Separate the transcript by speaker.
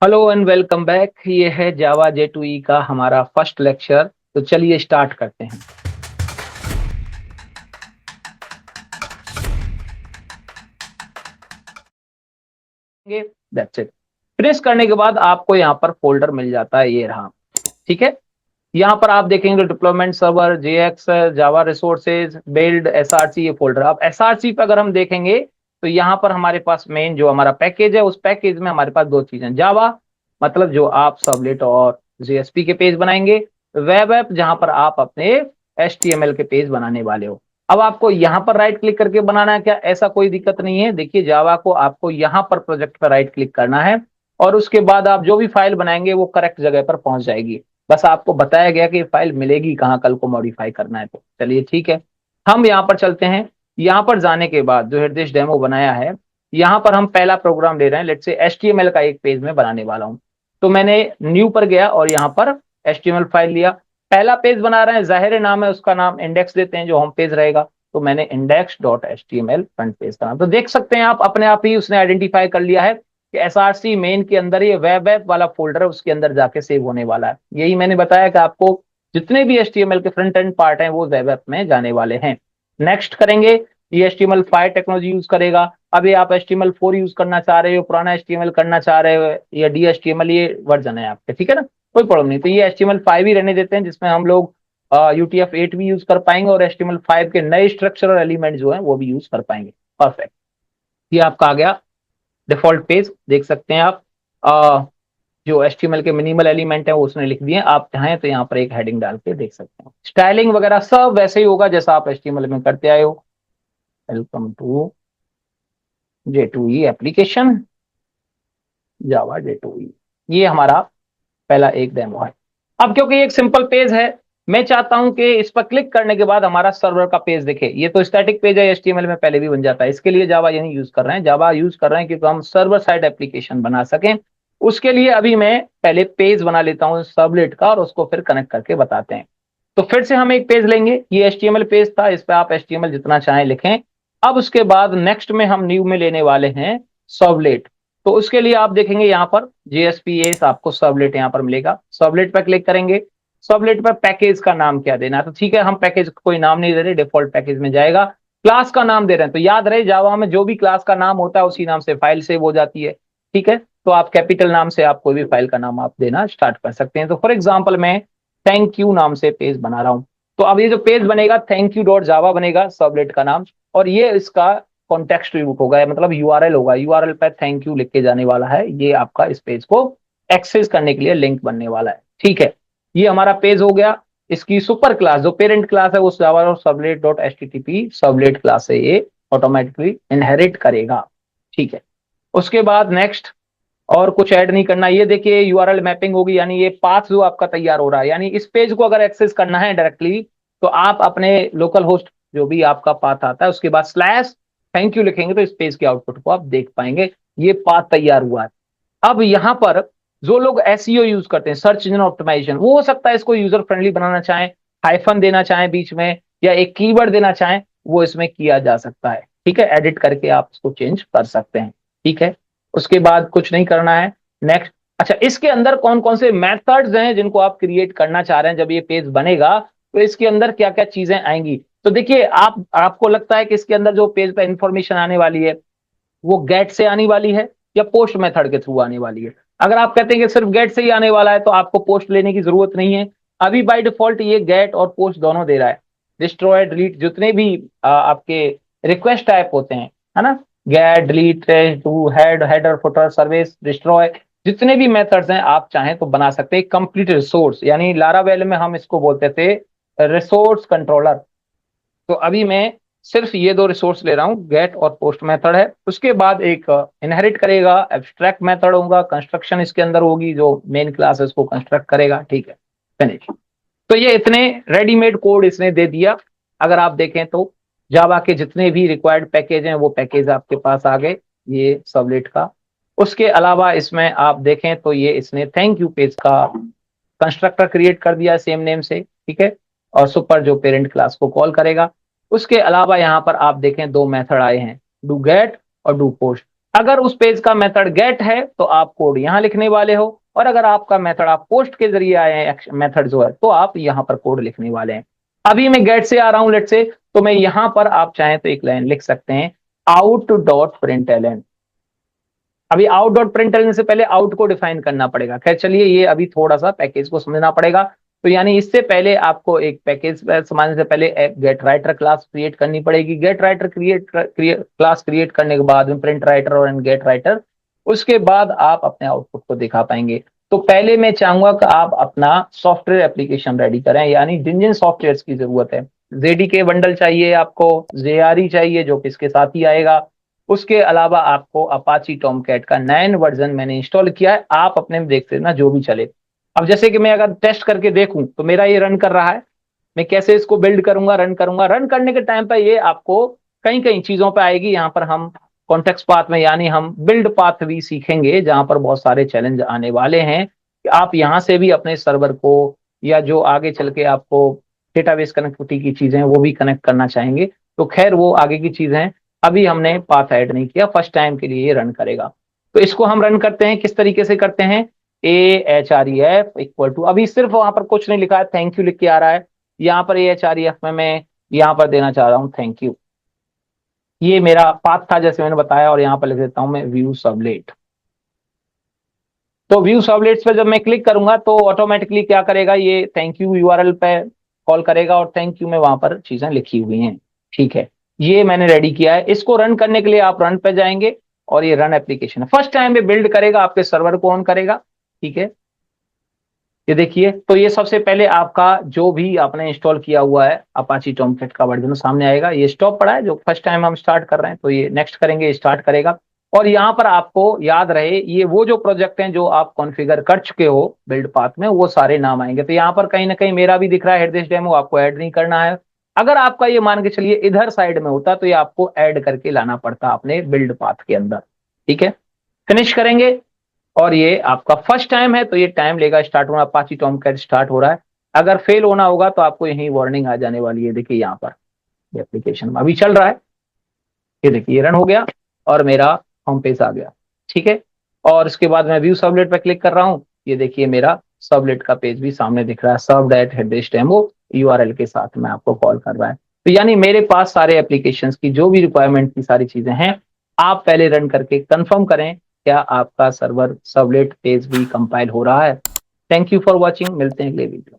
Speaker 1: Hello and welcome back. ये है जावा J2E का हमारा फर्स्ट लेक्चर। तो चलिए स्टार्ट करते हैं। That's it. फिनिश करने के बाद आपको यहाँ पर फोल्डर मिल जाता है, ये रहा। ठीक है। यहाँ पर आप देखेंगे डिप्लॉयमेंट सर्वर, JX, जावा रिसोर्सेज, बिल्ड, SRC, ये फोल्डर। अब SRC पे अगर हम देखेंगे तो यहाँ पर हमारे पास मेन जो हमारा पैकेज है, उस पैकेज में हमारे पास दो चीजें, जावा मतलब जो आप सबलेट और JSP के पेज बनाएंगे, वेब ऐप जहां पर आप अपने HTML के पेज बनाने वाले हो। अब आपको यहाँ पर राइट क्लिक करके बनाना है क्या? ऐसा कोई दिक्कत नहीं है। देखिए, जावा को आपको यहाँ पर प्रोजेक्ट पर राइट क्लिक करना है और उसके बाद आप जो भी फाइल बनाएंगे वो करेक्ट जगह पर पहुंच जाएगी। बस आपको बताया गया कि फाइल मिलेगी कहाँ, कल को मॉडिफाई करना है। तो चलिए ठीक है, हम यहाँ पर चलते हैं। यहाँ पर जाने के बाद जो हृदय डेमो बनाया है, यहाँ पर हम पहला प्रोग्राम ले रहे हैं। लेट्स से HTML का एक पेज में बनाने वाला हूँ। तो मैंने न्यू पर गया और यहाँ पर HTML फाइल लिया। पहला पेज बना रहे हैं, जाहिर नाम है उसका, नाम इंडेक्स देते हैं जो होम पेज रहेगा। तो मैंने index.html फ्रंट पेज का नाम, तो देख सकते हैं आप अपने आप ही उसने आइडेंटिफाई कर लिया है कि SRC मेन के अंदर ये वेब ऐप वाला फोल्डर है, उसके अंदर जाके सेव होने वाला है। यही मैंने बताया कि आपको जितने भी HTML के फ्रंट एंड पार्ट हैं वो वेब ऐप में जाने वाले हैं। नेक्स्ट करेंगे, ये HTML5 टेक्नोलॉजी यूज करेगा। अभी आप HTML4 यूज करना चाह रहे हो, पुराना HTML करना चाह रहे हो, या DHTML, ये वर्जन है आपके, ठीक है ना, कोई प्रॉब्लम नहीं। तो ये HTML5 ही रहने देते हैं, जिसमें हम लोग UTF-8 भी यूज कर पाएंगे और HTML5 के नए स्ट्रक्चर और एलिमेंट जो है वो भी यूज कर पाएंगे। परफेक्ट। ये आपका आ गया डिफॉल्ट पेज, देख सकते हैं आप। जो HTML के मिनिमल एलिमेंट है वो उसने लिख दिए। आप चाहें तो यहाँ पर एक हेडिंग डाल के देख सकते हैं। स्टाइलिंग वगैरह सब वैसे ही होगा जैसा आप HTML में करते आए हो। Welcome to J2E application, Java J2E। ये हमारा पहला एक डेमो है। अब क्योंकि ये एक सिंपल पेज है, मैं चाहता हूं कि इस पर क्लिक करने के बाद हमारा सर्वर का पेज दिखे। ये तो स्टैटिक पेज है, HTML में पहले भी बन जाता है। इसके लिए जावा यही यूज कर रहे हैं, जावा यूज कर रहे हैं क्योंकि हम सर्वर साइड एप्लीकेशन बना सकें। उसके लिए अभी मैं पहले पेज बना लेता हूं सबलेट का और उसको फिर कनेक्ट करके बताते हैं। तो फिर से हम एक पेज लेंगे, ये HTML पेज था, इस पर आप HTML जितना चाहें लिखें। अब उसके बाद नेक्स्ट में हम न्यू में लेने वाले हैं सर्वलेट। तो उसके लिए आप देखेंगे यहाँ पर JSPS, आपको सर्वलेट यहाँ पर मिलेगा। सर्वलेट पर क्लिक करेंगे, सर्वलेट पर पैकेज का नाम क्या देना है, तो ठीक है, हम पैकेज को कोई नाम नहीं दे रहे, डिफॉल्ट पैकेज में जाएगा। क्लास का नाम दे रहे हैं, तो याद रहे जावा में जो भी क्लास का नाम होता है उसी नाम से फाइल सेव हो जाती है। ठीक है, तो आप कैपिटल नाम से आप कोई भी फाइल का नाम आप देना स्टार्ट कर सकते हैं। तो फॉर एग्जाम्पल मैं थैंक यू नाम से पेज बना रहा हूँ। तो अब ये जो पेज बनेगा थैंक यू डॉट जावा बनेगा, सर्वलेट का नाम। और ये इसका कॉन्टेक्स्ट रूट होगा, मतलब URL होगा। URL पर थैंक यू लिख के जाने वाला है, ये आपका इस पेज को एक्सेस करने के लिए लिंक बनने वाला है। ठीक है, ये हमारा पेज हो गया। इसकी सुपर क्लास जो पेरेंट क्लास है उस जावा और servlet dot HTTP servlet class से ये ऑटोमेटिकली इनहेरिट करेगा। ठीक है, उसके बाद नेक्स्ट, और कुछ ऐड नहीं करना। ये देखिए URL मैपिंग होगी, यानी ये पाथ जो आपका तैयार हो रहा है, यानी इस पेज को अगर एक्सेस करना है डायरेक्टली तो आप अपने लोकल होस्ट जो भी आपका पाथ आता है उसके बाद स्लैश थैंक यू लिखेंगे तो इस पेज के आउटपुट को आप देख पाएंगे। ये पाथ तैयार हुआ है। अब यहाँ पर जो लोग SEO यूज करते हैं, सर्च इंजन ऑप्टिमाइजेशन, वो हो सकता है इसको यूजर फ्रेंडली बनाना चाहें, हाइफन देना चाहें बीच में, या एक कीवर्ड देना चाहें, वो इसमें किया जा सकता है। ठीक है, एडिट करके आप इसको चेंज कर सकते हैं। ठीक है, उसके बाद कुछ नहीं करना है। नेक्स्ट, अच्छा, इसके अंदर कौन कौन से मेथड्स हैं जिनको आप क्रिएट करना चाह रहे हैं जब ये पेज बनेगा, तो इसके अंदर क्या क्या चीजें आएंगी। तो देखिए, आपको लगता है कि इसके अंदर जो पेज पे इंफॉर्मेशन आने वाली है वो गेट से आने वाली है या पोस्ट मेथड के थ्रू आने वाली है। अगर आप कहते हैं कि सिर्फ गेट से ही आने वाला है तो आपको पोस्ट लेने की जरूरत नहीं है। अभी बाय डिफॉल्ट ये गेट और पोस्ट दोनों दे रहा है। डिस्ट्रॉय, डिलीट, जितने भी आपके रिक्वेस्ट टाइप होते हैं, है ना, get, delete, to, head, header, footer, service, destroy, जितने भी मेथड्स हैं आप चाहें तो बना सकते हैं। कंप्लीट रिसोर्स, यानी लारावेल में हम इसको बोलते थे रिसोर्स कंट्रोलर। तो अभी मैं सिर्फ ये दो रिसोर्स ले रहा हूँ, गेट और पोस्ट मेथड है। उसके बाद एक इनहेरिट करेगा, एब्स्ट्रैक्ट मेथड होगा, कंस्ट्रक्शन इसके अंदर होगी, जो मेन क्लास है उसको कंस्ट्रक्ट करेगा। ठीक है, फिनिश। तो ये इतने रेडीमेड कोड इसने दे दिया। अगर आप देखें तो जावा के जितने भी रिक्वायर्ड पैकेज हैं वो पैकेज आपके पास आ गए, ये सबलेट का। उसके अलावा इसमें आप देखें तो ये इसने थैंक यू पेज का कंस्ट्रक्टर क्रिएट कर दिया सेम नेम से। ठीक है, और सुपर जो पेरेंट क्लास को कॉल करेगा। उसके अलावा यहाँ पर आप देखें दो मेथड आए हैं, डू गेट और डू पोस्ट। अगर उस पेज का मेथड गेट है तो आप कोड यहाँ लिखने वाले हो, और अगर आपका मेथड आप पोस्ट के जरिए आए हैं मेथड जो है, तो आप यहाँ पर कोड लिखने वाले हैं। अभी मैं गेट से आ रहा हूं लेट से, तो मैं यहाँ पर आप चाहें तो एक लाइन लिख सकते हैं, आउट डॉट प्रिंटलन। अभी आउट डॉट प्रिंटलन से पहले आउट को डिफाइन करना पड़ेगा। खैर चलिए, ये अभी थोड़ा सा पैकेज को समझना पड़ेगा। तो यानी इससे पहले आपको एक पैकेज समझने से पहले गेट राइटर क्लास क्रिएट करनी पड़ेगी। गेट राइटर क्लास क्रिएट करने के बाद में प्रिंट राइटर और गेट राइटर, उसके बाद आप अपने आउटपुट को दिखा पाएंगे। तो पहले मैं चाहूंगा कि आप अपना सॉफ्टवेयर एप्लीकेशन रेडी करें, यानी जिन जिन सॉफ्टवेयर की जरूरत है। जेडीके बंडल चाहिए आपको, जेआरई चाहिए जो कि इसके साथ ही आएगा। उसके अलावा आपको अपाची टॉमकैट का 9 वर्जन मैंने इंस्टॉल किया है, आप अपने में देखते ना जो भी चले। अब जैसे कि मैं अगर टेस्ट करके देखूं तो मेरा ये रन कर रहा है। मैं कैसे इसको बिल्ड करूंगा, रन करूंगा, रन करने के टाइम पर ये आपको कई कई चीजों पे आएगी। यहाँ पर हम कॉन्टेक्स्ट पाथ में, यानी हम बिल्ड पाथ भी सीखेंगे, जहां पर बहुत सारे चैलेंज आने वाले हैं कि आप यहाँ से भी अपने सर्वर को, या जो आगे चल के आपको डेटाबेस कनेक्टिविटी की चीजें वो भी कनेक्ट करना चाहेंगे। तो खैर वो आगे की चीजें हैं, अभी हमने पाथ ऐड नहीं किया, फर्स्ट टाइम के लिए ये रन करेगा। तो इसको हम रन करते हैं, किस तरीके से करते हैं, AHREF इक्वल टू, अभी सिर्फ वहां पर कुछ नहीं लिखा है, थैंक यू लिख के आ रहा है। यहाँ पर AHREF में मैं यहाँ पर देना चाह रहा हूँ थैंक यू। ये मेरा पाथ था जैसे मैंने बताया, और यहाँ पर लिख देता हूं मैं व्यू सबलेट। तो व्यू सबलेट्स पे जब मैं क्लिक करूंगा तो ऑटोमेटिकली क्या करेगा, ये थैंक यू यूआरएल पे कॉल करेगा, और थैंक यू में वहां पर चीजें लिखी हुई हैं। ठीक है, ये मैंने रेडी किया है। इसको रन करने के लिए आप रन पे जाएंगे, और ये रन एप्लीकेशन है, फर्स्ट टाइम में बिल्ड करेगा, आपके सर्वर को ऑन करेगा। ठीक है, ये देखिए, तो ये सबसे पहले आपका जो भी आपने इंस्टॉल किया हुआ है अपाची टॉमकैट का वर्जन सामने आएगा। ये स्टॉप पड़ा है, जो फर्स्ट टाइम हम स्टार्ट कर रहे हैं, तो ये नेक्स्ट करेंगे, स्टार्ट करेगा। और यहाँ पर आपको याद रहे, ये वो जो प्रोजेक्ट हैं जो आप कॉन्फ़िगर कर चुके हो बिल्ड पाथ में, वो सारे नाम आएंगे। तो यहाँ पर कहीं ना कहीं मेरा भी दिख रहा है हेडदेश डेमो, आपको ऐड नहीं करना है। अगर आपका ये मान के चलिए इधर साइड में होता तो ये आपको ऐड करके लाना पड़ता अपने बिल्ड पाथ के अंदर। ठीक है, फिनिश करेंगे। और ये आपका फर्स्ट टाइम है तो ये टाइम लेगा स्टार्ट होना, अपाची टॉमकैट स्टार्ट हो रहा है। अगर फेल होना होगा तो आपको यही वार्निंग आ जाने वाली है। देखिए यहाँ पर एप्लीकेशन अभी चल रहा है, ये देखिए ये रन हो गया और मेरा होम पेज आ गया। ठीक है, और इसके बाद मैं व्यू सबलेट पर क्लिक कर रहा हूँ, ये देखिए मेरा सबलेट का पेज भी सामने दिख रहा है, सर्व्ड एट हेडदेश डेमो यूआरएल के साथ में आपको कॉल कर रहा है। तो यानी मेरे पास सारे एप्लीकेशंस की जो भी रिक्वायरमेंट की सारी चीजें हैं, आप पहले रन करके कंफर्म करें क्या आपका सर्वर सबलेट पेज भी कंपाइल हो रहा है। थैंक यू फॉर वॉचिंग, मिलते हैं अगले वीडियो।